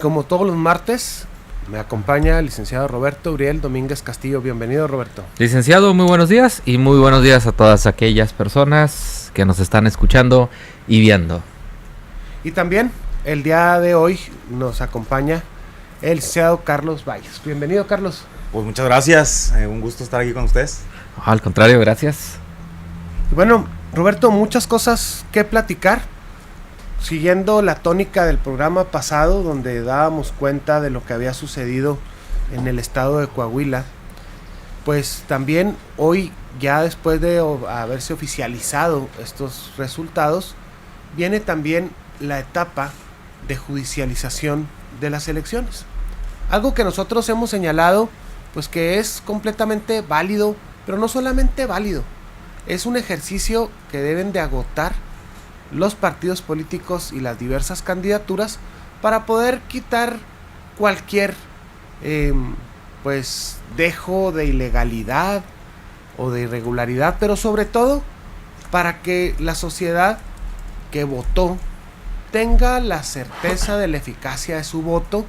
como todos los martes, me acompaña el licenciado Roberto Uriel Domínguez Castillo. Bienvenido, Roberto. Licenciado, muy buenos días y muy buenos días a todas aquellas personas que nos están escuchando y viendo. Y también el día de hoy nos acompaña el licenciado Carlos Valles. Bienvenido, Carlos. Pues muchas gracias, un gusto estar aquí con ustedes. Al contrario, gracias. Y bueno, Roberto, muchas cosas que platicar. Siguiendo la tónica del programa pasado, donde dábamos cuenta de lo que había sucedido en el estado de Coahuila, pues también hoy, ya después de haberse oficializado estos resultados, viene también la etapa de judicialización de las elecciones. Algo que nosotros hemos señalado, pues que es completamente válido, pero no solamente válido, es un ejercicio que deben de agotar los partidos políticos y las diversas candidaturas para poder quitar cualquier pues dejo de ilegalidad o de irregularidad, pero sobre todo para que la sociedad que votó tenga la certeza de la eficacia de su voto,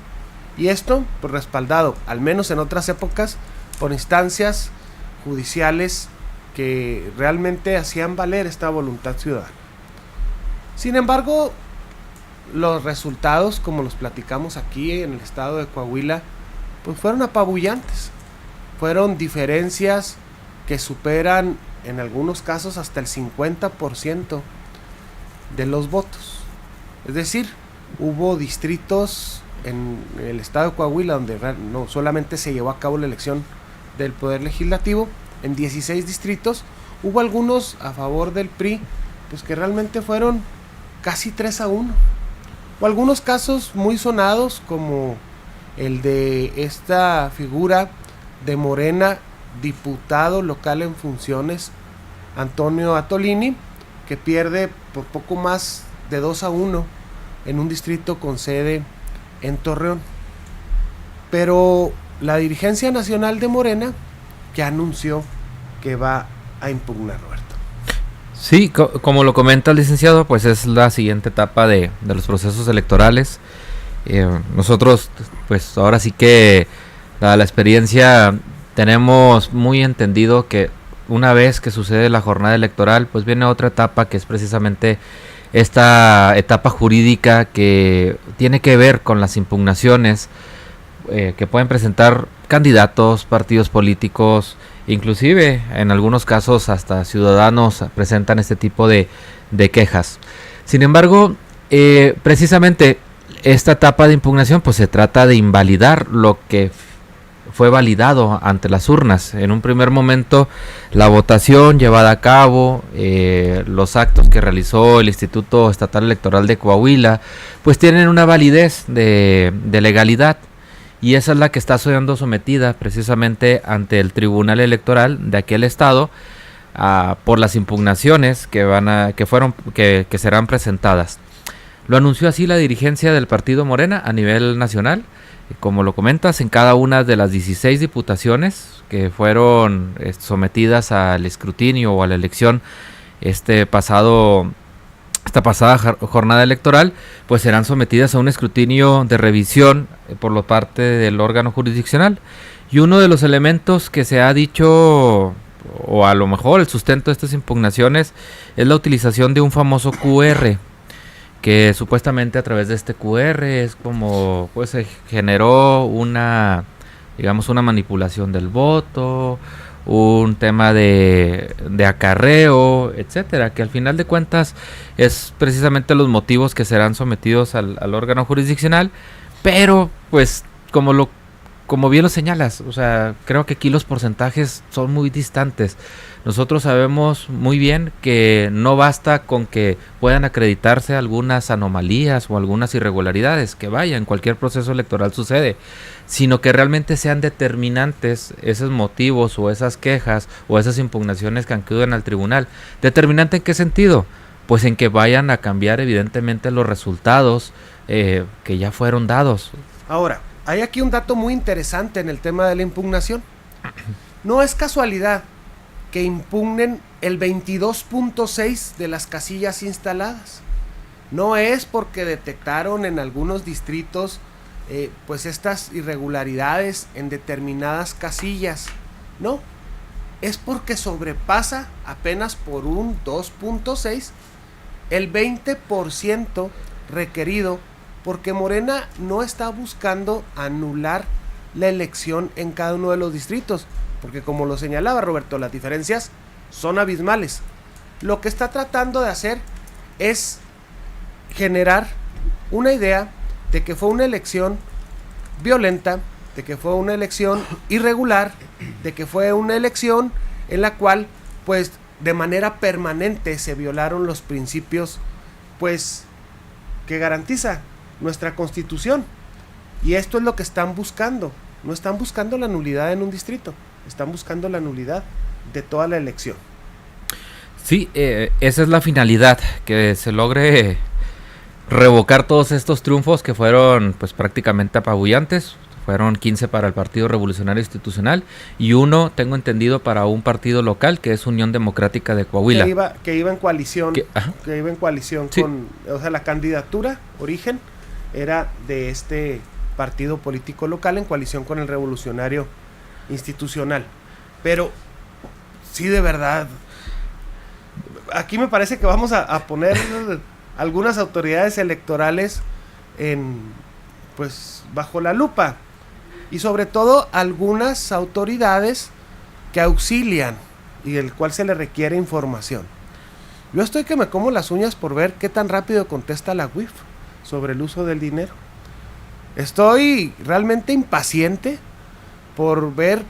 y esto pues respaldado, al menos en otras épocas, por instancias judiciales que realmente hacían valer esta voluntad ciudadana. Sin embargo, los resultados, como los platicamos aquí en el estado de Coahuila, pues fueron apabullantes. Fueron diferencias que superan en algunos casos hasta el 50% de los votos. Es decir, hubo distritos en el estado de Coahuila donde no solamente se llevó a cabo la elección del Poder Legislativo, en 16 distritos, hubo algunos a favor del PRI, pues que realmente fueron casi 3-1, o algunos casos muy sonados como el de esta figura de Morena, diputado local en funciones, Antonio Atolini, que pierde por poco más de 2-1 en un distrito con sede en Torreón. Pero la dirigencia nacional de Morena ya anunció que va a impugnar, Roberto. Sí, como lo comenta el licenciado, pues es la siguiente etapa de los procesos electorales. Nosotros, pues ahora sí que la experiencia tenemos muy entendido que una vez que sucede la jornada electoral, pues viene otra etapa que es precisamente esta etapa jurídica que tiene que ver con las impugnaciones que pueden presentar candidatos, partidos políticos, inclusive en algunos casos hasta ciudadanos presentan este tipo de quejas. Sin embargo, precisamente esta etapa de impugnación pues se trata de invalidar lo que fue validado ante las urnas. En un primer momento la votación llevada a cabo, los actos que realizó el Instituto Estatal Electoral de Coahuila pues tienen una validez de legalidad. Y esa es la que está siendo sometida precisamente ante el Tribunal Electoral de aquel estado por las impugnaciones que serán presentadas. Lo anunció así la dirigencia del partido Morena a nivel nacional. Como lo comentas, en cada una de las 16 diputaciones que fueron sometidas al escrutinio o a la elección esta pasada jornada electoral, pues serán sometidas a un escrutinio de revisión por la parte del órgano jurisdiccional. Y uno de los elementos que se ha dicho, o a lo mejor el sustento de estas impugnaciones, es la utilización de un famoso QR, que supuestamente a través de este QR es como pues se generó una manipulación del voto, un tema de acarreo, etcétera, que al final de cuentas es precisamente los motivos que serán sometidos al órgano jurisdiccional, pero pues como bien lo señalas, o sea, creo que aquí los porcentajes son muy distantes. Nosotros sabemos muy bien que no basta con que puedan acreditarse algunas anomalías o algunas irregularidades, que vaya, en cualquier proceso electoral sucede, sino que realmente sean determinantes esos motivos o esas quejas o esas impugnaciones que acuden al tribunal. ¿Determinante en qué sentido? Pues en que vayan a cambiar evidentemente los resultados que ya fueron dados. Ahora, hay aquí un dato muy interesante en el tema de la impugnación. No es casualidad que impugnen el 22.6 de las casillas instaladas. No es porque detectaron en algunos distritos pues estas irregularidades en determinadas casillas. No, es porque sobrepasa apenas por un 2.6 el 20% requerido, porque Morena no está buscando anular la elección en cada uno de los distritos, porque como lo señalaba Roberto, las diferencias son abismales. Lo que está tratando de hacer es generar una idea de que fue una elección violenta, de que fue una elección irregular, de que fue una elección en la cual pues de manera permanente se violaron los principios pues que garantiza nuestra Constitución. Y esto es lo que están buscando. No están buscando la nulidad en un distrito, están buscando la nulidad de toda la elección. Sí, esa es la finalidad, que se logre revocar todos estos triunfos que fueron pues prácticamente apabullantes. Fueron 15 para el Partido Revolucionario Institucional y 1, tengo entendido, para un partido local que es Unión Democrática de Coahuila. Que iba en coalición, que iba en coalición sí. O sea, la candidatura, origen, era de este partido político local en coalición con el Revolucionario Institucional. Pero, sí, de verdad, aquí me parece que vamos a poner algunas autoridades electorales pues bajo la lupa, y sobre todo algunas autoridades que auxilian y del cual se le requiere información. Yo estoy que me como las uñas por ver qué tan rápido contesta la UIF sobre el uso del dinero. Estoy realmente impaciente por ver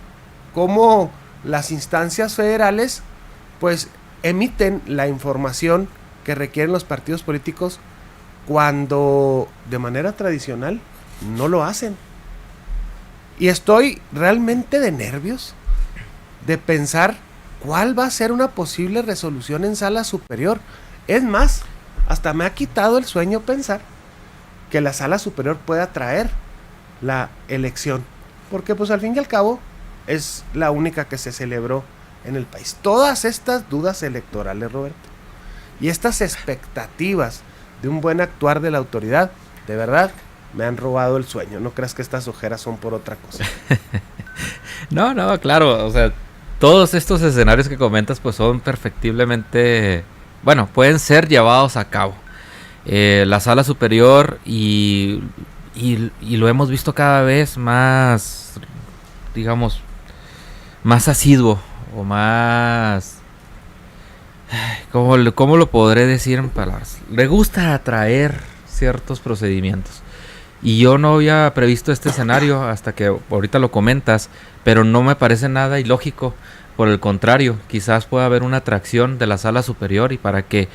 cómo las instancias federales pues emiten la información que requieren los partidos políticos cuando de manera tradicional no lo hacen. Y estoy realmente de nervios de pensar cuál va a ser una posible resolución en sala superior. Es más, hasta me ha quitado el sueño pensar que la sala superior pueda traer la elección, porque pues al fin y al cabo es la única que se celebró en el país. Todas estas dudas electorales, Roberto, y estas expectativas de un buen actuar de la autoridad, de verdad, me han robado el sueño. No creas que estas ojeras son por otra cosa. No, claro, o sea, todos estos escenarios que comentas pues son perfectiblemente, bueno, pueden ser llevados a cabo. La sala superior y lo hemos visto cada vez más, digamos, más asiduo o más... ¿Cómo lo podré decir en palabras? Le gusta atraer ciertos procedimientos. Y yo no había previsto este escenario hasta que ahorita lo comentas, pero no me parece nada ilógico. Por el contrario, quizás pueda haber una atracción de la sala superior y para que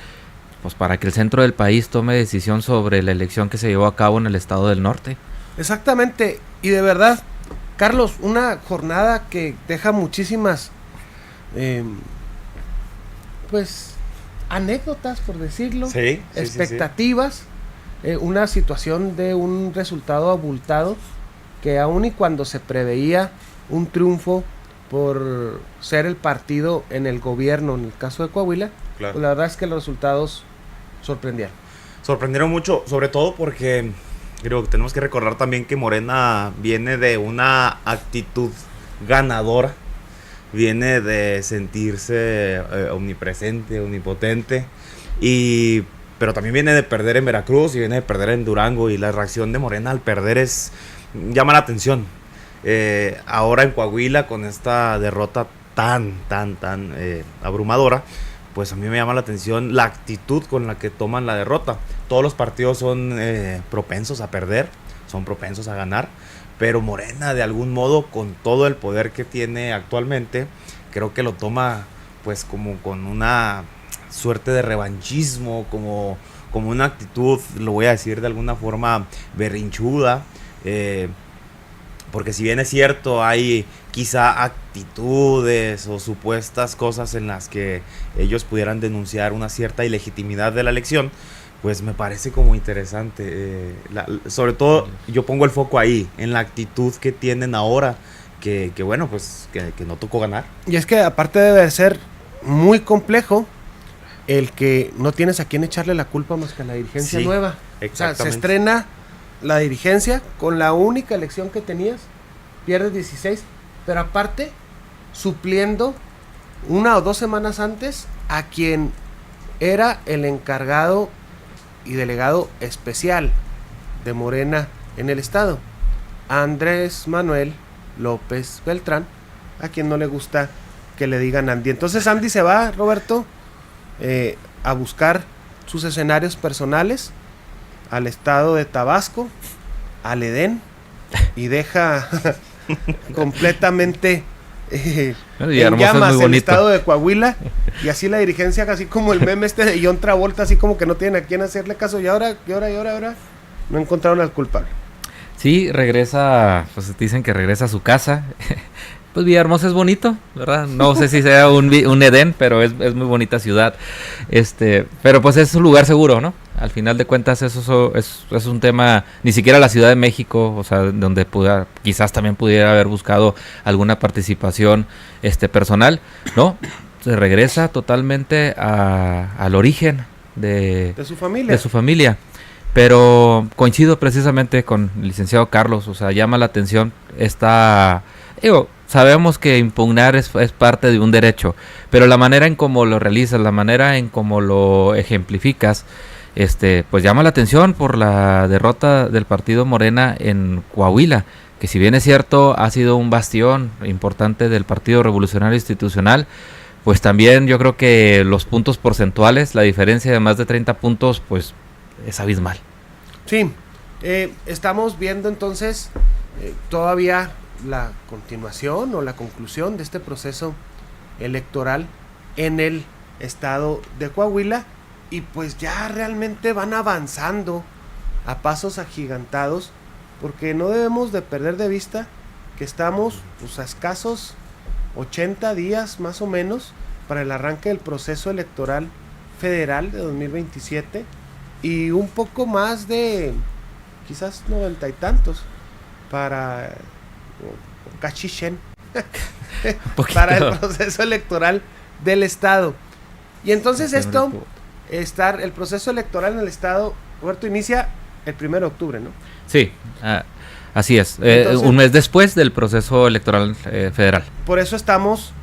el centro del país tome decisión sobre la elección que se llevó a cabo en el estado del norte. Exactamente, y de verdad, Carlos, una jornada que deja muchísimas pues anécdotas, por decirlo, sí, expectativas, una situación de un resultado abultado que aun y cuando se preveía un triunfo por ser el partido en el gobierno, en el caso de Coahuila, claro, pues la verdad es que los resultados sorprendieron mucho, sobre todo porque creo que tenemos que recordar también que Morena viene de una actitud ganadora, viene de sentirse omnipresente, omnipotente, pero también viene de perder en Veracruz y viene de perder en Durango, y la reacción de Morena al perder llama la atención. Ahora en Coahuila, con esta derrota tan abrumadora, pues a mí me llama la atención la actitud con la que toman la derrota. Todos los partidos son propensos a perder, son propensos a ganar, pero Morena, de algún modo, con todo el poder que tiene actualmente, creo que lo toma pues como con una suerte de revanchismo, como una actitud, lo voy a decir de alguna forma, berrinchuda, porque si bien es cierto, hay quizá actitudes o supuestas cosas en las que ellos pudieran denunciar una cierta ilegitimidad de la elección, pues me parece como interesante. Sobre todo yo pongo el foco ahí, en la actitud que tienen ahora, que bueno, pues que no tocó ganar. Y es que aparte debe ser muy complejo el que no tienes a quién echarle la culpa más que a la dirigencia nueva. O sea, se estrena la dirigencia, con la única elección que tenías, pierdes 16, pero aparte, supliendo 1 o 2 semanas antes a quien era el encargado y delegado especial de Morena en el estado, Andrés Manuel López Beltrán, a quien no le gusta que le digan Andy. Entonces Andy se va, Roberto, a buscar sus escenarios personales al estado de Tabasco, al Edén, y deja completamente en llamas el estado de Coahuila, y así la dirigencia, así como el meme este de John Travolta, así como que no tienen a quién hacerle caso, y ahora no encontraron al culpable. Sí, regresa, pues dicen que regresa a su casa. Pues Villahermosa es bonito, ¿verdad? No sé si sea un Edén, pero es muy bonita ciudad. Pero pues es un lugar seguro, ¿no? Al final de cuentas eso es un tema, ni siquiera la Ciudad de México, o sea, donde quizás también pudiera haber buscado alguna participación personal, ¿no? Se regresa totalmente al origen de su familia. Pero coincido precisamente con el licenciado Carlos, o sea, llama la atención sabemos que impugnar es parte de un derecho, pero la manera en cómo lo realizas, la manera en cómo lo ejemplificas, pues llama la atención por la derrota del partido Morena en Coahuila, que si bien es cierto ha sido un bastión importante del Partido Revolucionario Institucional, pues también yo creo que los puntos porcentuales, la diferencia de más de 30 puntos, pues es abismal. Sí, estamos viendo entonces todavía la continuación o la conclusión de este proceso electoral en el estado de Coahuila, y pues ya realmente van avanzando a pasos agigantados, porque no debemos de perder de vista que estamos pues a escasos 80 días más o menos para el arranque del proceso electoral federal de 2027, y un poco más de quizás 90 y tantos para Cachichen para el proceso electoral del estado. Y entonces el proceso electoral en el estado, Roberto, inicia el 1 de octubre, ¿no? Sí, así es. Entonces, un mes después del proceso electoral federal. Por eso estamos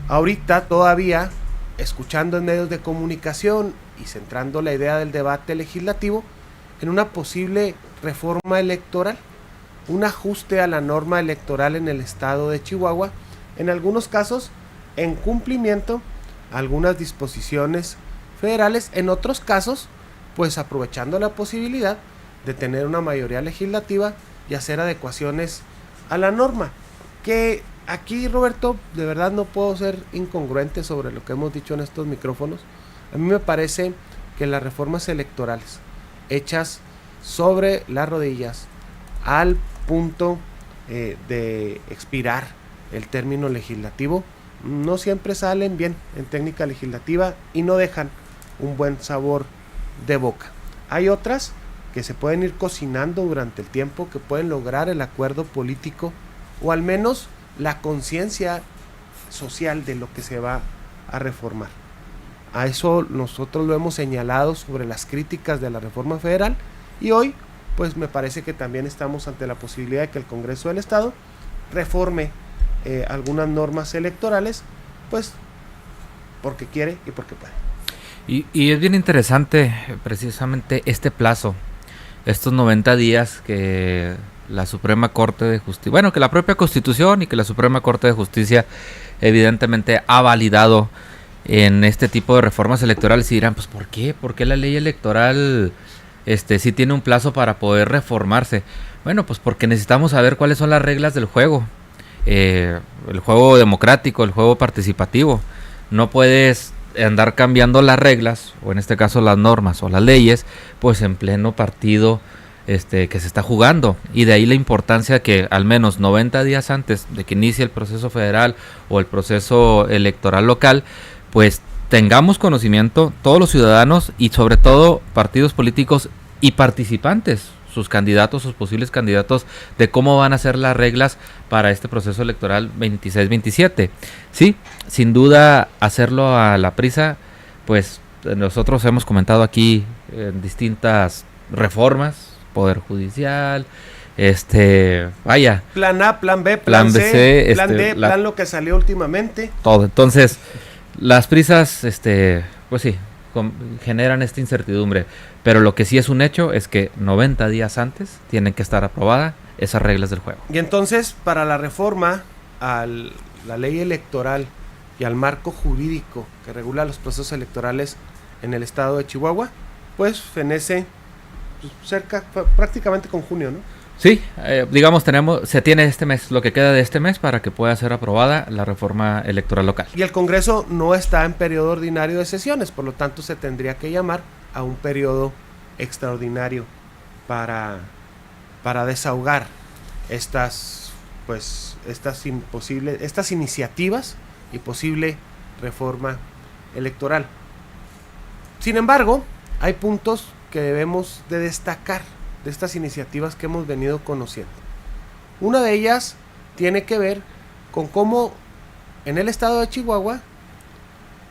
ahorita todavía escuchando en medios de comunicación y centrando la idea del debate legislativo en una posible reforma electoral, un ajuste a la norma electoral en el estado de Chihuahua, en algunos casos en cumplimiento a algunas disposiciones federales, en otros casos pues aprovechando la posibilidad de tener una mayoría legislativa y hacer adecuaciones a la norma. Que aquí, Roberto, de verdad no puedo ser incongruente sobre lo que hemos dicho en estos micrófonos. A mí me parece que las reformas electorales hechas sobre las rodillas al punto de expirar el término legislativo no siempre salen bien en técnica legislativa y no dejan un buen sabor de boca. Hay otras que se pueden ir cocinando durante el tiempo, que pueden lograr el acuerdo político o al menos la conciencia social de lo que se va a reformar. A eso nosotros lo hemos señalado sobre las críticas de la reforma federal, y hoy pues me parece que también estamos ante la posibilidad de que el Congreso del Estado reforme algunas normas electorales, pues porque quiere y porque puede. Y es bien interesante precisamente este plazo, estos 90 días que la Suprema Corte de Justicia, bueno, que la propia Constitución y que la Suprema Corte de Justicia evidentemente ha validado en este tipo de reformas electorales. Y dirán, pues ¿por qué? ¿Por qué la ley electoral sí tiene un plazo para poder reformarse? Bueno, pues porque necesitamos saber cuáles son las reglas del juego, el juego democrático, el juego participativo. No puedes andar cambiando las reglas, o en este caso las normas o las leyes, pues en pleno partido que se está jugando. Y de ahí la importancia que al menos 90 días antes de que inicie el proceso federal o el proceso electoral local, pues tengamos conocimiento todos los ciudadanos y sobre todo partidos políticos y participantes, sus candidatos, sus posibles candidatos, de cómo van a ser las reglas para este proceso electoral 26-27. Sí, sin duda hacerlo a la prisa, pues nosotros hemos comentado aquí distintas reformas Poder Judicial, vaya. Plan A, plan B, Plan C, B, plan D, plan lo que salió últimamente. Todo. Entonces, las prisas, pues sí, generan esta incertidumbre. Pero lo que sí es un hecho es que 90 días antes tienen que estar aprobadas esas reglas del juego. Y entonces, para la reforma a la ley electoral y al marco jurídico que regula los procesos electorales en el estado de Chihuahua, pues fenece prácticamente con junio, ¿no? Sí, digamos, se tiene este mes, lo que queda de este mes para que pueda ser aprobada la reforma electoral local. Y el Congreso no está en periodo ordinario de sesiones, por lo tanto se tendría que llamar a un periodo extraordinario para desahogar estas iniciativas y posible reforma electoral. Sin embargo, hay puntos que debemos de destacar de estas iniciativas que hemos venido conociendo. Una de ellas tiene que ver con cómo en el estado de Chihuahua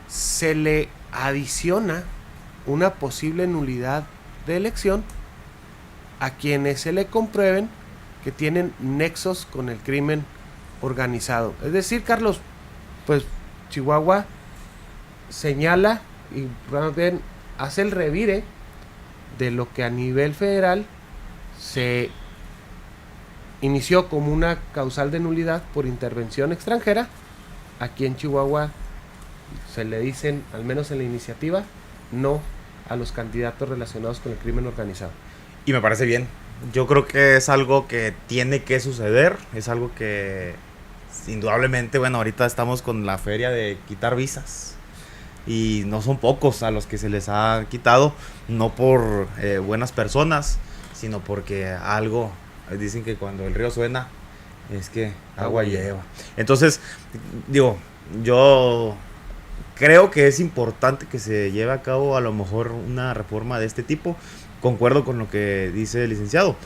se le adiciona una posible nulidad de elección a quienes se le comprueben que tienen nexos con el crimen organizado. Es decir, Carlos, pues Chihuahua señala y más bien hace el revire de lo que a nivel federal se inició como una causal de nulidad por intervención extranjera. Aquí en Chihuahua se le dicen, al menos en la iniciativa, no a los candidatos relacionados con el crimen organizado. Y me parece bien. Yo creo que es algo que tiene que suceder. Es algo que indudablemente, bueno, ahorita estamos con la feria de quitar visas. Y no son pocos a los que se les ha quitado, no por buenas personas, sino porque algo, dicen que cuando el río suena, es que agua lleva. Entonces, digo, yo creo que es importante que se lleve a cabo a lo mejor una reforma de este tipo. Concuerdo con lo que dice el licenciado.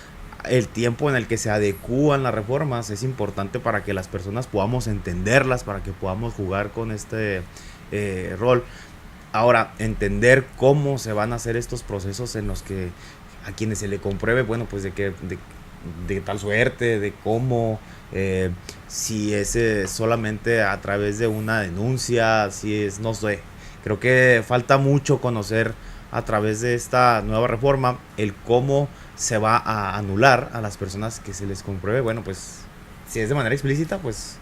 El tiempo en el que se adecúan las reformas es importante para que las personas podamos entenderlas, para que podamos jugar con este rol. Ahora, entender cómo se van a hacer estos procesos en los que a quienes se le compruebe, bueno, pues de tal suerte, de cómo, si es solamente a través de una denuncia, si es, no sé. Creo que falta mucho conocer a través de esta nueva reforma el cómo se va a anular a las personas que se les compruebe. Bueno, pues si es de manera explícita, pues...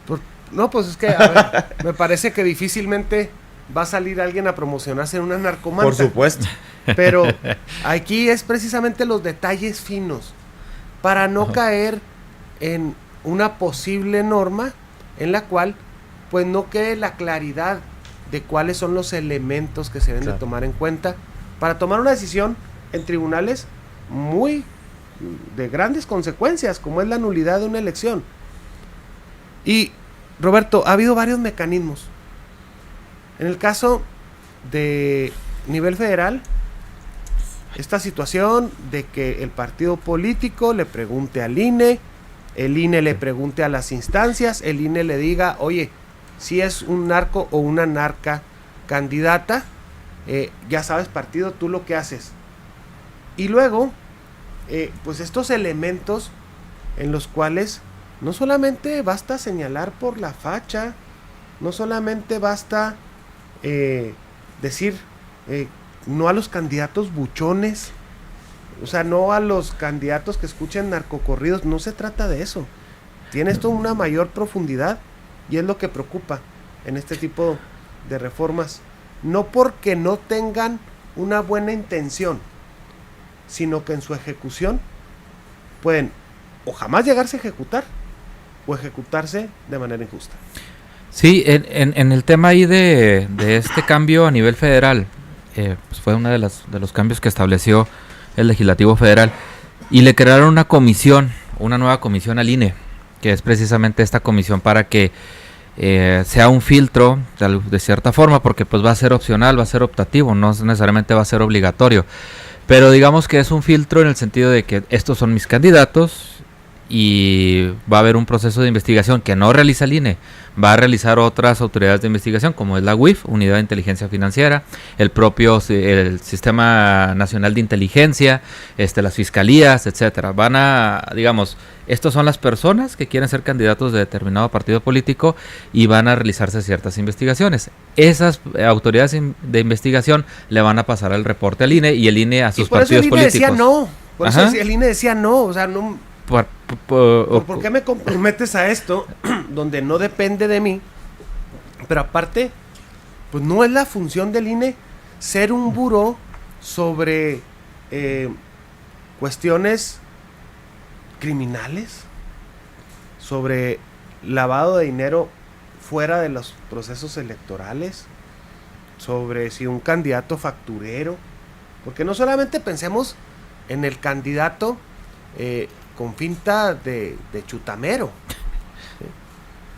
No, pues es que, a ver, me parece que difícilmente va a salir alguien a promocionarse en una narcomanta. Por supuesto. Pero aquí es precisamente los detalles finos para no caer en una posible norma en la cual pues no quede la claridad de cuáles son los elementos que se deben de tomar en cuenta para tomar una decisión en tribunales muy de grandes consecuencias, como es la nulidad de una elección. Y Roberto, ha habido varios mecanismos. En el caso de nivel federal, esta situación de que el partido político le pregunte al INE, el INE le pregunte a las instancias, el INE le diga, oye, si es un narco o una narca candidata, ya sabes, partido, tú lo que haces. Y luego, pues estos elementos en los cuales no solamente basta señalar por la facha, no solamente basta decir no a los candidatos buchones, o sea, no a los candidatos que escuchen narcocorridos, no se trata de eso. Tiene esto una mayor profundidad y es lo que preocupa en este tipo de reformas. No porque no tengan una buena intención, sino que en su ejecución pueden o jamás llegarse a ejecutar o ejecutarse de manera injusta. Sí, en el tema ahí de este cambio a nivel federal, pues fue uno de los cambios que estableció el Legislativo Federal y le crearon una nueva comisión al INE, que es precisamente esta comisión para que sea un filtro de cierta forma, porque pues va a ser opcional, va a ser optativo, no necesariamente va a ser obligatorio, pero digamos que es un filtro en el sentido de que estos son mis candidatos y va a haber un proceso de investigación que no realiza el INE, va a realizar otras autoridades de investigación como es la UIF, Unidad de Inteligencia Financiera, el Sistema Nacional de Inteligencia, las fiscalías, etcétera. Van a, digamos, estos son las personas que quieren ser candidatos de determinado partido político y van a realizarse ciertas investigaciones. Esas autoridades de investigación le van a pasar el reporte al INE y el INE a sus partidos políticos. Decía no. Por eso el INE decía no, o sea, no. ¿Por qué me comprometes a esto donde no depende de mí? Pero aparte, pues no es la función del INE ser un buró sobre cuestiones criminales, sobre lavado de dinero fuera de los procesos electorales, sobre si un candidato facturero, porque no solamente pensemos en el candidato con finta de chutamero, ¿sí?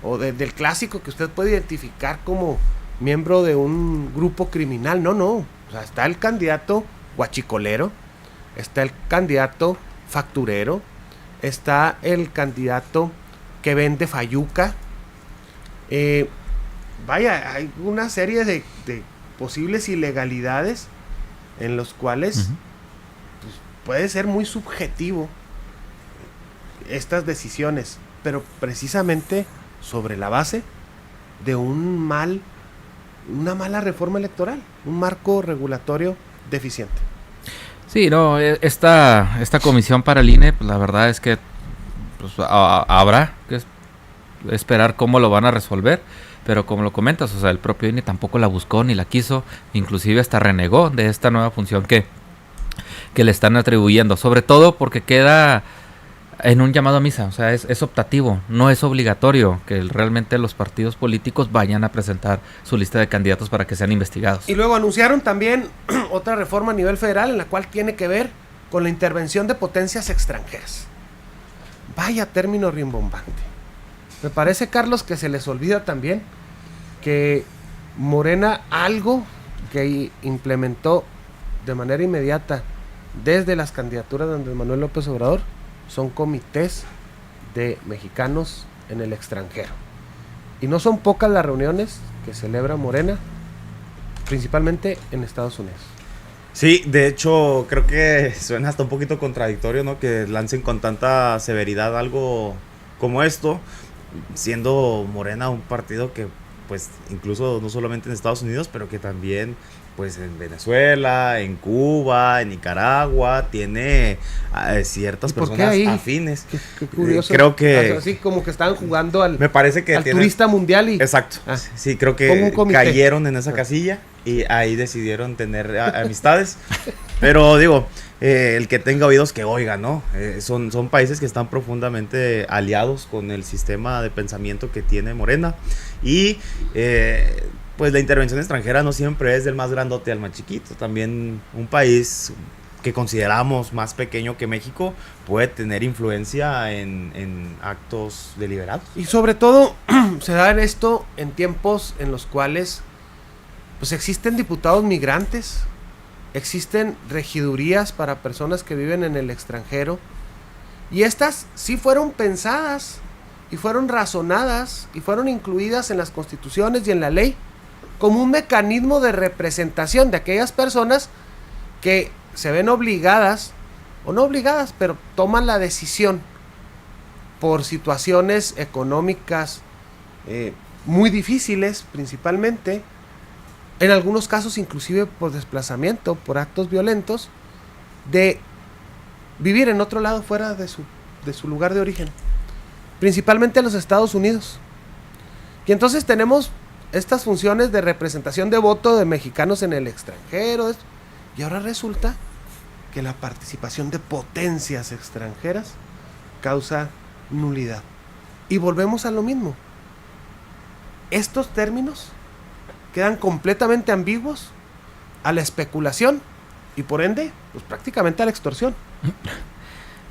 O del clásico que usted puede identificar como miembro de un grupo criminal. No, o sea, está el candidato guachicolero, está el candidato facturero, está el candidato que vende fayuca. Vaya, hay una serie de posibles ilegalidades en los cuales pues, puede ser muy subjetivo estas decisiones, pero precisamente sobre la base de una mala reforma electoral, un marco regulatorio deficiente. Sí, no, esta comisión para el INE, pues la verdad es que pues, habrá que esperar cómo lo van a resolver, pero como lo comentas, o sea, el propio INE tampoco la buscó ni la quiso, inclusive hasta renegó de esta nueva función que le están atribuyendo, sobre todo porque queda en un llamado a misa, o sea, es optativo, no es obligatorio que realmente los partidos políticos vayan a presentar su lista de candidatos para que sean investigados. Y luego anunciaron también otra reforma a nivel federal en la cual tiene que ver con la intervención de potencias extranjeras. Vaya término rimbombante. Me parece, Carlos, que se les olvida también que Morena, algo que implementó de manera inmediata desde las candidaturas de Andrés Manuel López Obrador, son comités de mexicanos en el extranjero. Y no son pocas las reuniones que celebra Morena, principalmente en Estados Unidos. Sí, de hecho, creo que suena hasta un poquito contradictorio, ¿no? Que lancen con tanta severidad algo como esto, siendo Morena un partido que, pues, incluso no solamente en Estados Unidos, pero que también, pues, en Venezuela, en Cuba, en Nicaragua, tiene ciertas personas afines. Qué curioso. Creo que... Así como que estaban jugando al, me parece que al turista mundial y... Exacto. Sí, creo que cayeron en esa casilla y ahí decidieron tener amistades. Pero digo, el que tenga oídos que oiga, ¿no? Son países que están profundamente aliados con el sistema de pensamiento que tiene Morena. Y pues la intervención extranjera no siempre es del más grandote al más chiquito. También un país que consideramos más pequeño que México puede tener influencia en actos deliberados. Y sobre todo se da esto en tiempos en los cuales pues existen diputados migrantes, existen regidurías para personas que viven en el extranjero, y estas sí fueron pensadas y fueron razonadas y fueron incluidas en las constituciones y en la ley como un mecanismo de representación de aquellas personas que se ven obligadas, o no obligadas, pero toman la decisión por situaciones económicas muy difíciles, principalmente, en algunos casos inclusive por desplazamiento, por actos violentos, de vivir en otro lado fuera de su lugar de origen, principalmente en los Estados Unidos. Y entonces tenemos estas funciones de representación de voto de mexicanos en el extranjero, y ahora resulta que la participación de potencias extranjeras causa nulidad. Y volvemos a lo mismo. Estos términos quedan completamente ambiguos a la especulación y por ende, pues prácticamente a la extorsión.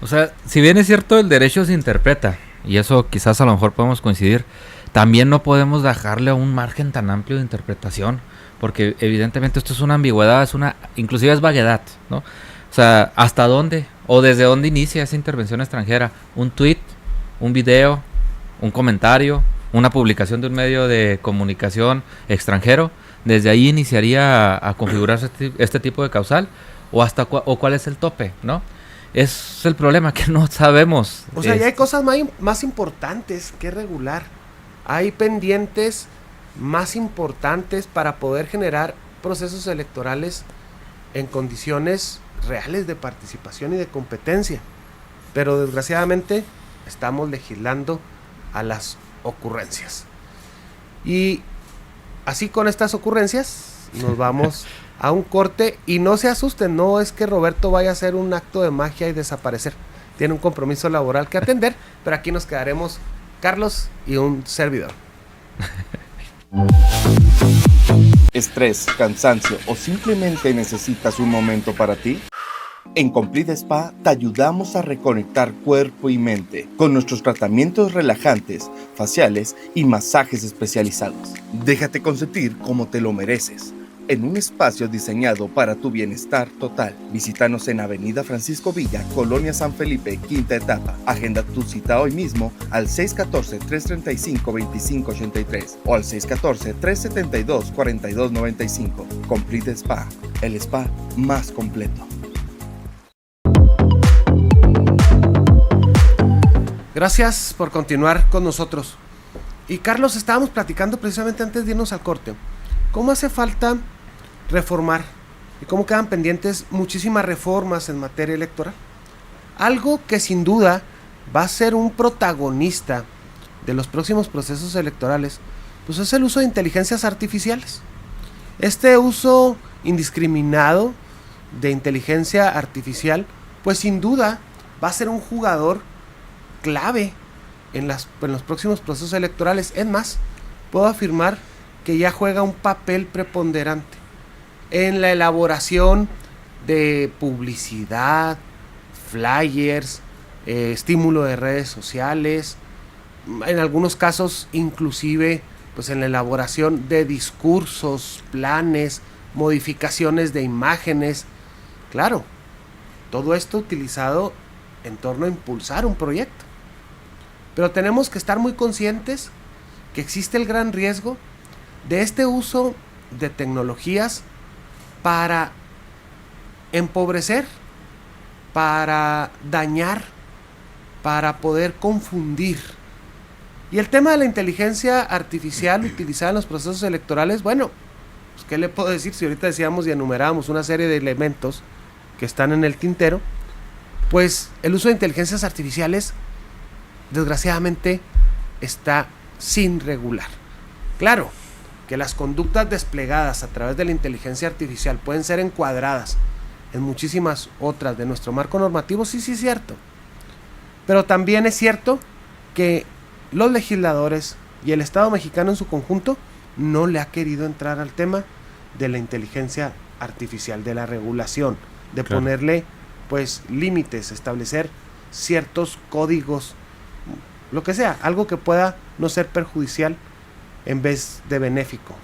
O sea, si bien es cierto, el derecho se interpreta, y eso quizás a lo mejor podemos coincidir, también no podemos dejarle un margen tan amplio de interpretación, porque evidentemente esto es una ambigüedad, inclusive es vaguedad, ¿no? O sea, ¿hasta dónde ¿O desde dónde inicia esa intervención extranjera? ¿Un tweet? ¿Un video? ¿Un comentario? ¿Una publicación de un medio de comunicación extranjero? ¿Desde ahí iniciaría a configurarse este tipo de causal? ¿O hasta o cuál es el tope, no? Es el problema, que no sabemos. O sea, ya hay cosas más importantes que regular. Hay pendientes más importantes para poder generar procesos electorales en condiciones reales de participación y de competencia. Pero desgraciadamente estamos legislando a las ocurrencias. Y así, con estas ocurrencias nos vamos a un corte. Y no se asusten, no es que Roberto vaya a hacer un acto de magia y desaparecer. Tiene un compromiso laboral que atender, pero aquí nos quedaremos Carlos y un servidor. ¿Estrés, cansancio o simplemente necesitas un momento para ti? En Complete Spa te ayudamos a reconectar cuerpo y mente con nuestros tratamientos relajantes, faciales y masajes especializados. Déjate consentir como te lo mereces, en un espacio diseñado para tu bienestar total. Visítanos en Avenida Francisco Villa, Colonia San Felipe, quinta etapa. Agenda tu cita hoy mismo al 614-335-2583 o al 614-372-4295. Complete Spa, el spa más completo. Gracias por continuar con nosotros. Y Carlos, estábamos platicando precisamente antes de irnos al corte. ¿Cómo hace falta reformar y cómo quedan pendientes muchísimas reformas en materia electoral? Algo que sin duda va a ser un protagonista de los próximos procesos electorales, pues es el uso de inteligencias artificiales. Este uso indiscriminado de inteligencia artificial, pues sin duda va a ser un jugador clave en los próximos procesos electorales. Es más, puedo afirmar que ya juega un papel preponderante en la elaboración de publicidad, flyers, estímulo de redes sociales, en algunos casos inclusive pues en la elaboración de discursos, planes, modificaciones de imágenes. Claro, todo esto utilizado en torno a impulsar un proyecto. Pero tenemos que estar muy conscientes que existe el gran riesgo de este uso de tecnologías para empobrecer, para dañar, para poder confundir. Y el tema de la inteligencia artificial utilizada en los procesos electorales, bueno, pues ¿qué le puedo decir? Si ahorita decíamos y enumerábamos una serie de elementos que están en el tintero, pues el uso de inteligencias artificiales desgraciadamente está sin regular. Claro que las conductas desplegadas a través de la inteligencia artificial pueden ser encuadradas en muchísimas otras de nuestro marco normativo, sí es cierto. Pero también es cierto que los legisladores y el Estado mexicano en su conjunto no le ha querido entrar al tema de la inteligencia artificial, de la regulación, de claro, ponerle pues límites, establecer ciertos códigos, lo que sea, algo que pueda no ser perjudicial en vez de benéfico.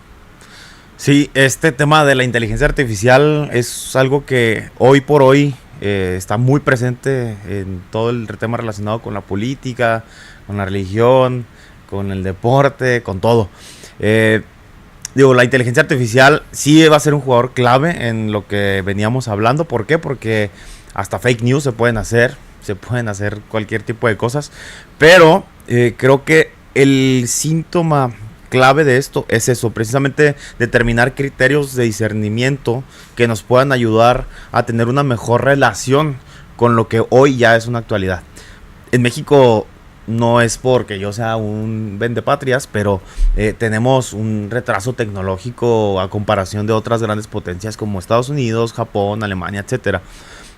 Sí, este tema de la inteligencia artificial es algo que hoy por hoy está muy presente en todo el tema relacionado con la política, con la religión, con el deporte, con todo. La inteligencia artificial sí va a ser un jugador clave en lo que veníamos hablando. ¿Por qué? Porque hasta fake news se pueden hacer cualquier tipo de cosas, pero creo que el síntoma clave de esto es eso, precisamente determinar criterios de discernimiento que nos puedan ayudar a tener una mejor relación con lo que hoy ya es una actualidad. En México no es porque yo sea un vendepatrias, pero tenemos un retraso tecnológico a comparación de otras grandes potencias como Estados Unidos, Japón, Alemania, etcétera.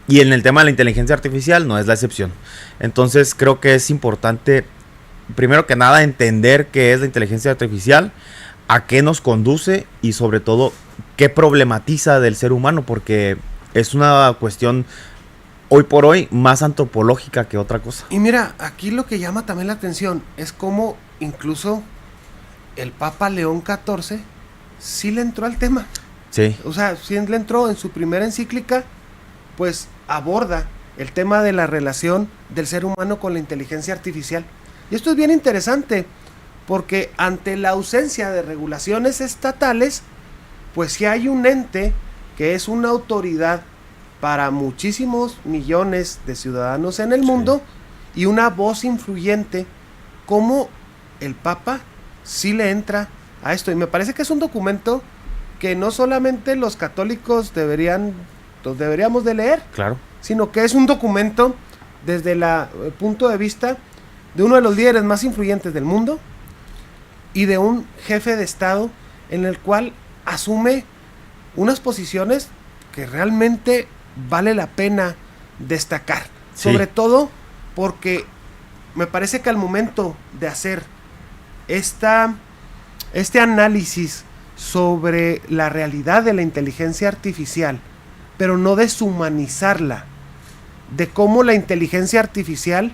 Y en el tema de la inteligencia artificial no es la excepción. Entonces creo que es importante, primero que nada, entender qué es la inteligencia artificial, a qué nos conduce y sobre todo qué problematiza del ser humano, porque es una cuestión hoy por hoy más antropológica que otra cosa. Y mira, aquí lo que llama también la atención es cómo incluso el Papa León XIV sí le entró al tema. Sí. O sea, sí le entró en su primera encíclica, pues aborda el tema de la relación del ser humano con la inteligencia artificial. Y esto es bien interesante, porque ante la ausencia de regulaciones estatales, pues si hay un ente que es una autoridad para muchísimos millones de ciudadanos en el mundo y una voz influyente, como el Papa sí le entra a esto. Y me parece que es un documento que no solamente los católicos deberíamos de leer, Claro. sino que es un documento desde el punto de vista de uno de los líderes más influyentes del mundo y de un jefe de Estado en el cual asume unas posiciones que realmente vale la pena destacar. Sí. Sobre todo porque me parece que al momento de hacer este análisis sobre la realidad de la inteligencia artificial, pero no deshumanizarla, de cómo la inteligencia artificial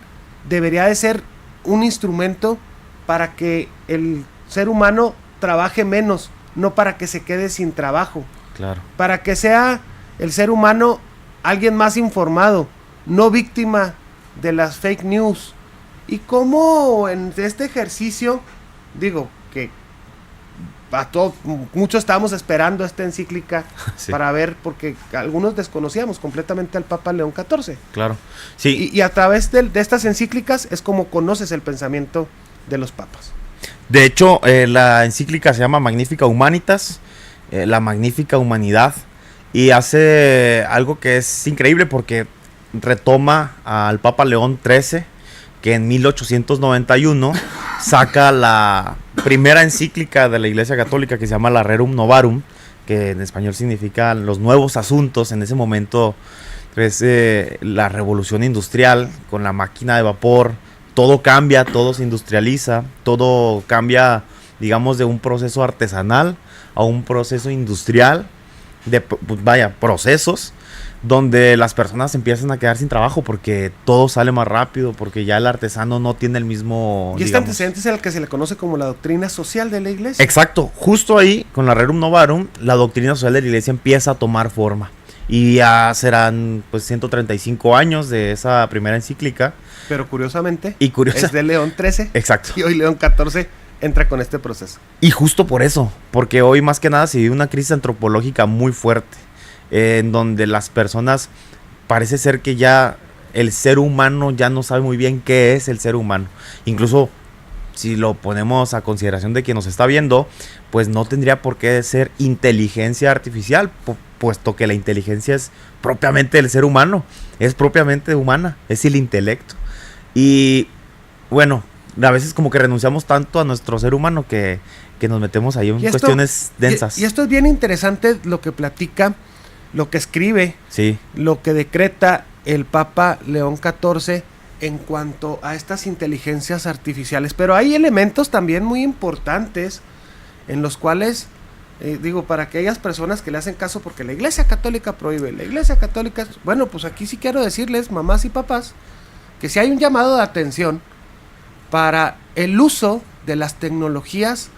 debería de ser un instrumento para que el ser humano trabaje menos, no para que se quede sin trabajo, Claro. para que sea el ser humano alguien más informado, no víctima de las fake news. Y cómo en este ejercicio, digo que muchos estábamos esperando esta encíclica Sí. para ver, porque algunos desconocíamos completamente al Papa León XIV. Claro. Sí. Y a través de estas encíclicas es como conoces el pensamiento de los papas. De hecho, la encíclica se llama Magnifica Humanitas, la magnífica humanidad, y hace algo que es increíble porque retoma al Papa León XIII, que en 1891 saca la primera encíclica de la Iglesia Católica que se llama la Rerum Novarum, que en español significa los nuevos asuntos. En ese momento es la revolución industrial con la máquina de vapor. Todo cambia, todo se industrializa, todo cambia, digamos, de un proceso artesanal a un proceso industrial, de procesos donde las personas empiezan a quedar sin trabajo porque todo sale más rápido, porque ya el artesano no tiene el mismo... Y este antecedente es el que se le conoce como la doctrina social de la Iglesia. Exacto, justo ahí, con la Rerum Novarum, la doctrina social de la Iglesia empieza a tomar forma. Y ya serán pues 135 años de esa primera encíclica. Pero curiosamente, Y curiosa. es de León XIII. Exacto. Y hoy León XIV entra con este proceso. Y justo por eso, porque hoy más que nada se vive una crisis antropológica muy fuerte, en donde las personas, parece ser que ya el ser humano ya no sabe muy bien qué es el ser humano. Incluso si lo ponemos a consideración de quien nos está viendo, pues no tendría por qué ser inteligencia artificial, puesto que la inteligencia es propiamente del ser humano, es propiamente humana, es el intelecto. Y bueno, a veces como que renunciamos tanto a nuestro ser humano que nos metemos ahí en cuestiones densas. Y esto es bien interesante lo que platica, lo que escribe, Sí, lo que decreta el Papa León XIV en cuanto a estas inteligencias artificiales. Pero hay elementos también muy importantes en los cuales, digo, para aquellas personas que le hacen caso, porque la Iglesia Católica prohíbe, la Iglesia Católica... Bueno, pues aquí sí quiero decirles, mamás y papás, que si hay un llamado de atención para el uso de las tecnologías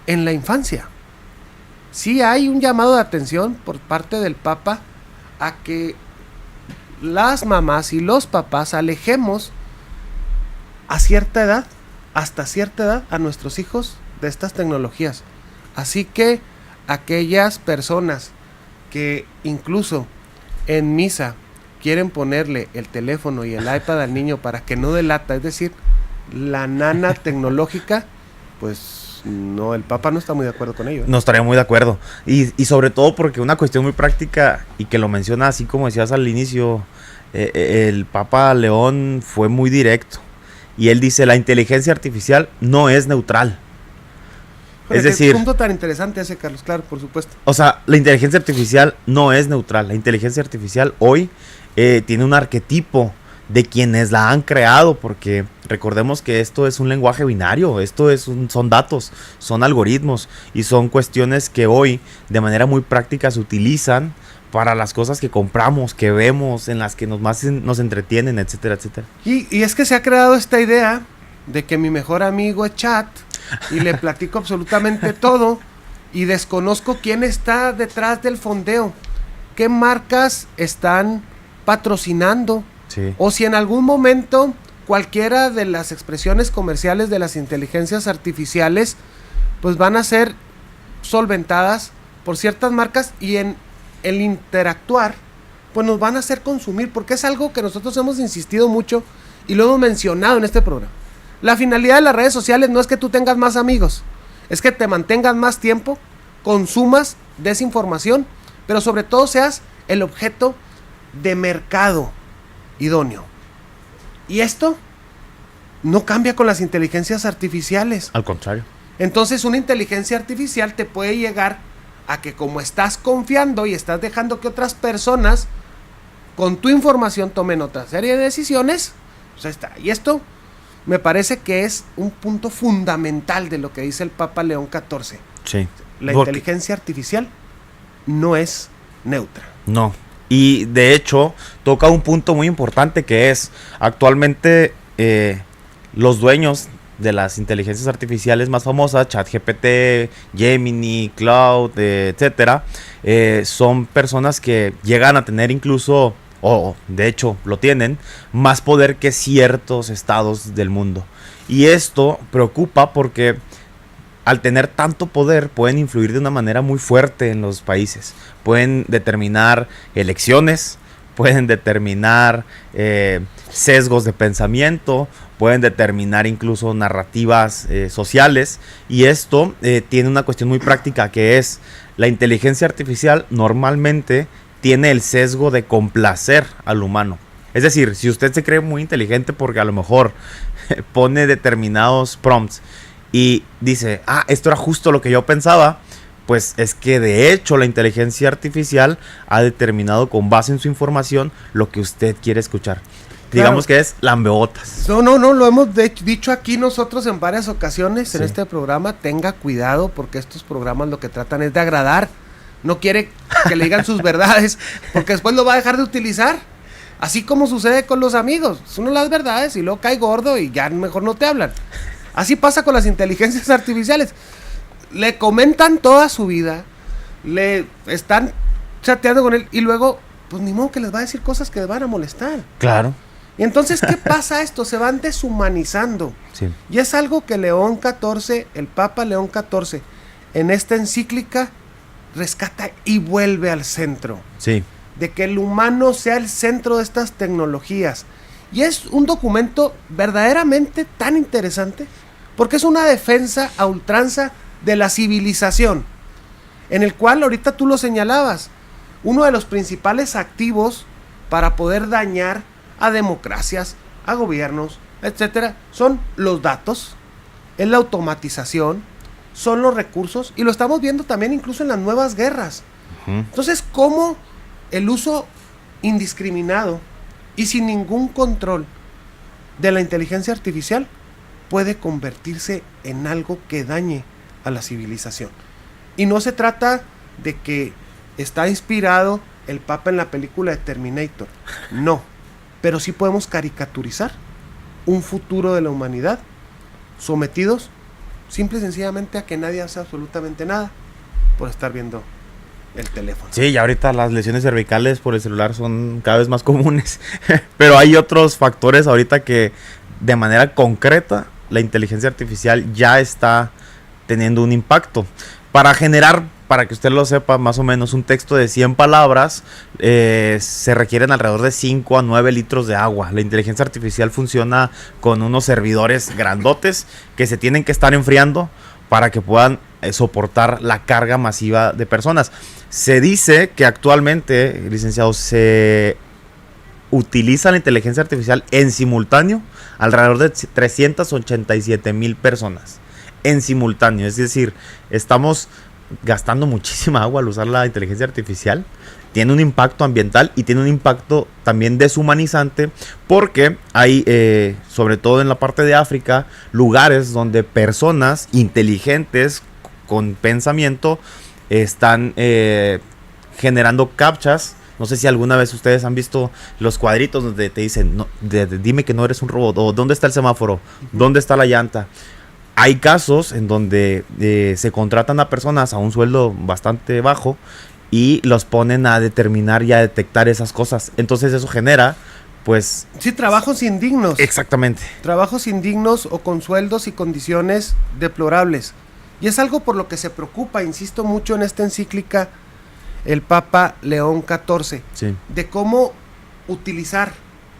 en la infancia. Sí hay un llamado de atención por parte del Papa a que las mamás y los papás alejemos a cierta edad, hasta cierta edad, a nuestros hijos de estas tecnologías. Así que aquellas personas que incluso en misa quieren ponerle el teléfono y el iPad al niño para que no delata, es decir, la nana tecnológica, pues no, el Papa no está muy de acuerdo con ello. no estaría muy de acuerdo. Y sobre todo porque una cuestión muy práctica, y que lo menciona así como decías al inicio, el Papa León fue muy directo. Y él dice, la inteligencia artificial no es neutral. Pero Es qué decir, punto tan interesante ese, Carlos, claro, por supuesto. o sea, la inteligencia artificial no es neutral. La inteligencia artificial hoy tiene un arquetipo de quienes la han creado, porque recordemos que esto es un lenguaje binario, son datos, son algoritmos, y son cuestiones que hoy de manera muy práctica se utilizan para las cosas que compramos, que vemos, en las que nos entretienen, etcétera, etcétera. Y es que se ha creado esta idea de que mi mejor amigo es Chat y le platico absolutamente todo y desconozco quién está detrás del fondeo, qué marcas están patrocinando. Sí. O si en algún momento cualquiera de las expresiones comerciales de las inteligencias artificiales pues van a ser solventadas por ciertas marcas y en el interactuar pues nos van a hacer consumir, porque es algo que nosotros hemos insistido mucho y lo hemos mencionado en este programa. La finalidad de las redes sociales no es que tú tengas más amigos, es que te mantengas más tiempo, consumas desinformación, pero sobre todo seas el objeto de mercado idóneo. Y esto no cambia con las inteligencias artificiales. Al contrario. Entonces una inteligencia artificial te puede llegar a que, como estás confiando y estás dejando que otras personas con tu información tomen otra serie de decisiones, pues ahí está. Y esto me parece que es un punto fundamental de lo que dice el Papa León XIV. Sí. La inteligencia artificial no es neutra. No. Y de hecho toca un punto muy importante, que es actualmente los dueños de las inteligencias artificiales más famosas, ChatGPT, Gemini, Claude, etcétera, son personas que llegan a tener incluso, o de hecho lo tienen, más poder que ciertos estados del mundo. Y esto preocupa porque al tener tanto poder pueden influir de una manera muy fuerte en los países. Pueden determinar elecciones, pueden determinar sesgos de pensamiento, pueden determinar incluso narrativas sociales. Y esto tiene una cuestión muy práctica, que es la inteligencia artificial normalmente tiene el sesgo de complacer al humano. Es decir, si usted se cree muy inteligente porque a lo mejor pone determinados prompts y dice, esto era justo lo que yo pensaba, pues es que de hecho la inteligencia artificial ha determinado con base en su información lo que usted quiere escuchar. Claro. Digamos que es lambeotas. No, lo hemos dicho aquí nosotros en varias ocasiones en este programa. Tenga cuidado, porque estos programas lo que tratan es de agradar. No quiere que le digan sus verdades, porque después lo va a dejar de utilizar. Así como sucede con los amigos. Uno las verdades y luego cae gordo y ya mejor no te hablan. Así pasa con las inteligencias artificiales. Le comentan toda su vida, le están chateando con él y luego, pues ni modo que les va a decir cosas que les van a molestar. Claro. Y entonces, ¿qué pasa esto? Se van deshumanizando. Sí. Y es algo que León XIV, el Papa León XIV, en esta encíclica, rescata y vuelve al centro. Sí. De que el humano sea el centro de estas tecnologías. Y es un documento verdaderamente tan interesante, porque es una defensa a ultranza de la civilización, en el cual ahorita tú lo señalabas, uno de los principales activos para poder dañar a democracias, a gobiernos, etcétera, son los datos, es la automatización, son los recursos, y lo estamos viendo también incluso en las nuevas guerras. Entonces, ¿cómo el uso indiscriminado y sin ningún control de la inteligencia artificial puede convertirse en algo que dañe a la civilización? Y no se trata de que está inspirado el Papa en la película de Terminator, no, pero sí podemos caricaturizar un futuro de la humanidad sometidos simple y sencillamente a que nadie hace absolutamente nada por estar viendo el teléfono. Sí, y ahorita las lesiones cervicales por el celular son cada vez más comunes. Pero hay otros factores ahorita que de manera concreta la inteligencia artificial ya está teniendo un impacto. Para generar, para que usted lo sepa, más o menos un texto de 100 palabras, se requieren alrededor de 5 a 9 litros de agua. La inteligencia artificial funciona con unos servidores grandotes que se tienen que estar enfriando para que puedan soportar la carga masiva de personas. Se dice que actualmente, licenciado, se utiliza la inteligencia artificial en simultáneo alrededor de 387,000 personas. En simultáneo, es decir, estamos gastando muchísima agua al usar la inteligencia artificial. Tiene un impacto ambiental y tiene un impacto también deshumanizante, porque hay, sobre todo en la parte de África, lugares donde personas inteligentes con pensamiento están generando captchas. No sé si alguna vez ustedes han visto los cuadritos donde te dicen, no, dime que no eres un robot, o dónde está el semáforo, dónde está la llanta. Hay casos en donde se contratan a personas a un sueldo bastante bajo y los ponen a determinar y a detectar esas cosas. Entonces eso genera, pues... Sí, trabajos indignos. Exactamente. Trabajos indignos o con sueldos y condiciones deplorables. Y es algo por lo que se preocupa, insisto mucho en esta encíclica, el Papa León XIV, Sí. de cómo utilizar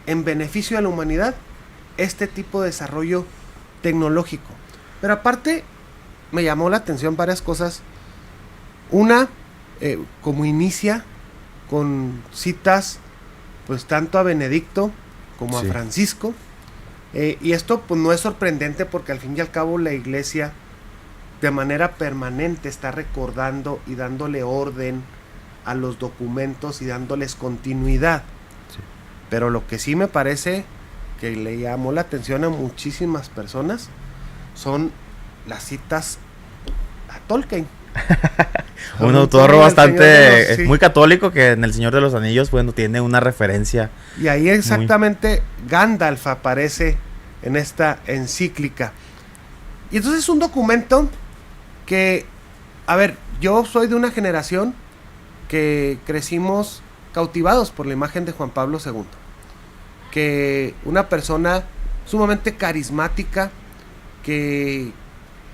en beneficio de la humanidad este tipo de desarrollo tecnológico. Pero aparte, me llamó la atención varias cosas. Una, como inicia con citas, pues tanto a Benedicto como Sí. a Francisco. Y esto pues no es sorprendente porque al fin y al cabo la Iglesia de manera permanente está recordando y dándole orden a los documentos y dándoles continuidad. Sí. Pero lo que sí me parece que le llamó la atención a muchísimas personas son las citas a Tolkien. Un autor autor del bastante Señor de los- sí. muy católico que en El Señor de los Anillos, bueno, tiene una referencia. Y ahí exactamente Gandalf aparece en esta encíclica. Y entonces es un documento que, a ver, yo soy de una generación que crecimos cautivados por la imagen de Juan Pablo II. Que una persona sumamente carismática que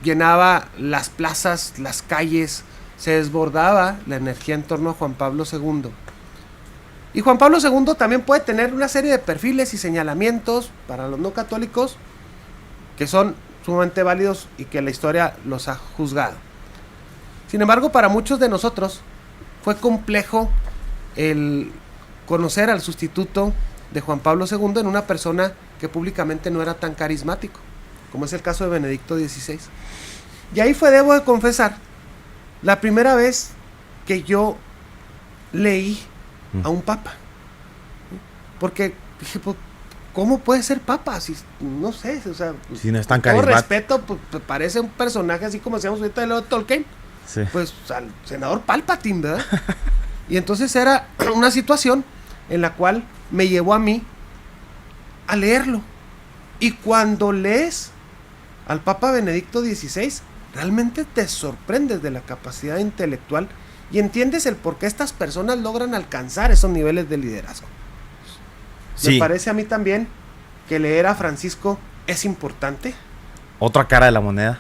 llenaba las plazas, las calles, se desbordaba la energía en torno a Juan Pablo II. Y Juan Pablo II también puede tener una serie de perfiles y señalamientos para los no católicos que son sumamente válidos y que la historia los ha juzgado. Sin embargo, para muchos de nosotros fue complejo el conocer al sustituto de Juan Pablo II en una persona que públicamente no era tan carismático, como es el caso de Benedicto XVI. Y ahí fue, debo de confesar, la primera vez que yo leí a un papa. Porque dije, pues, ¿cómo puede ser papa? Si, no sé, o sea, Si no es tan con todo carismático. respeto, pues, parece un personaje así como decíamos ahorita de lo de Tolkien, Sí. pues al senador Palpatine, ¿verdad? Y entonces era una situación en la cual me llevó a mí a leerlo. Y cuando lees al Papa Benedicto XVI, realmente te sorprendes de la capacidad intelectual y entiendes el por qué estas personas logran alcanzar esos niveles de liderazgo. Sí. Me parece a mí también que leer a Francisco es importante, Otra cara de la moneda.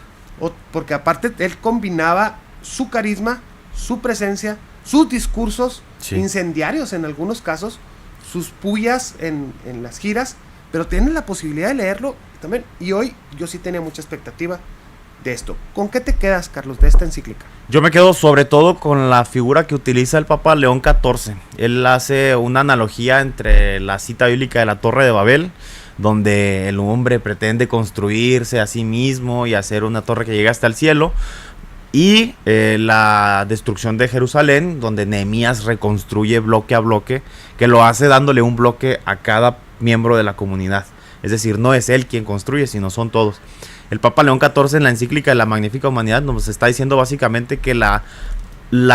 porque aparte él combinaba su carisma, su presencia, sus discursos Sí. incendiarios en algunos casos, sus pullas en las giras, pero tienes la posibilidad de leerlo también. Y hoy yo sí tenía mucha expectativa de esto. ¿Con qué te quedas, Carlos, de esta encíclica? Yo me quedo sobre todo con la figura que utiliza el Papa León XIV. Él hace una analogía entre la cita bíblica de la Torre de Babel, donde el hombre pretende construirse a sí mismo y hacer una torre que llegue hasta el cielo, y la destrucción de Jerusalén, donde Nehemías reconstruye bloque a bloque, que lo hace dándole un bloque a cada miembro de la comunidad. Es decir, no es él quien construye, sino son todos. El Papa León XIV en la encíclica de la Magnífica Humanidad nos está diciendo básicamente que la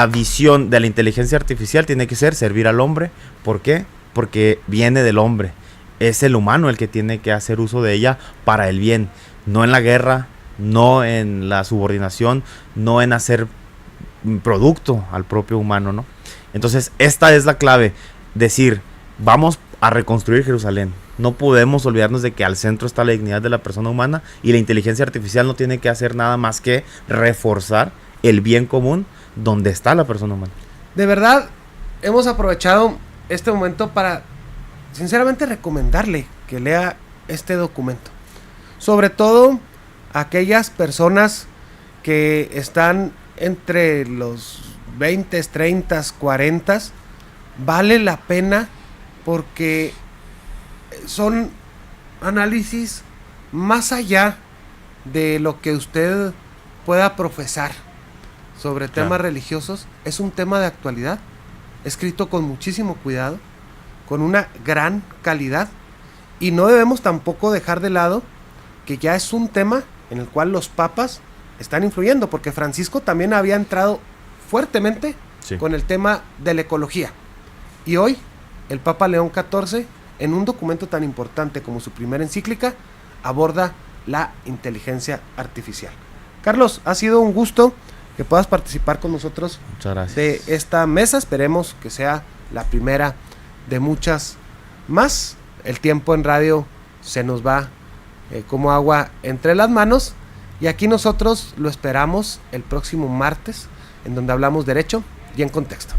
visión de la inteligencia artificial tiene que ser servir al hombre. ¿Por qué? Porque viene del hombre. Es el humano el que tiene que hacer uso de ella para el bien, no en la guerra, no en la subordinación, no en hacer producto al propio humano, ¿no? Entonces, esta es la clave, decir, vamos a reconstruir Jerusalén. No podemos olvidarnos de que al centro está la dignidad de la persona humana y la inteligencia artificial no tiene que hacer nada más que reforzar el bien común donde está la persona humana. De verdad, hemos aprovechado este momento para, sinceramente, recomendarle que lea este documento. Sobre todo aquellas personas que están entre los 20, 30, 40, vale la pena porque son análisis más allá de lo que usted pueda profesar sobre temas religiosos. Es un tema de actualidad, escrito con muchísimo cuidado, con una gran calidad, y no debemos tampoco dejar de lado que ya es un tema en el cual los papas están influyendo, porque Francisco también había entrado fuertemente con el tema de la ecología, y hoy el Papa León XIV, en un documento tan importante como su primera encíclica, aborda la inteligencia artificial. Carlos, ha sido un gusto que puedas participar con nosotros Muchas gracias. de esta mesa. Esperemos que sea la primera de muchas más. El tiempo en radio se nos va como agua entre las manos, y aquí nosotros lo esperamos el próximo martes, en donde hablamos derecho y en contexto.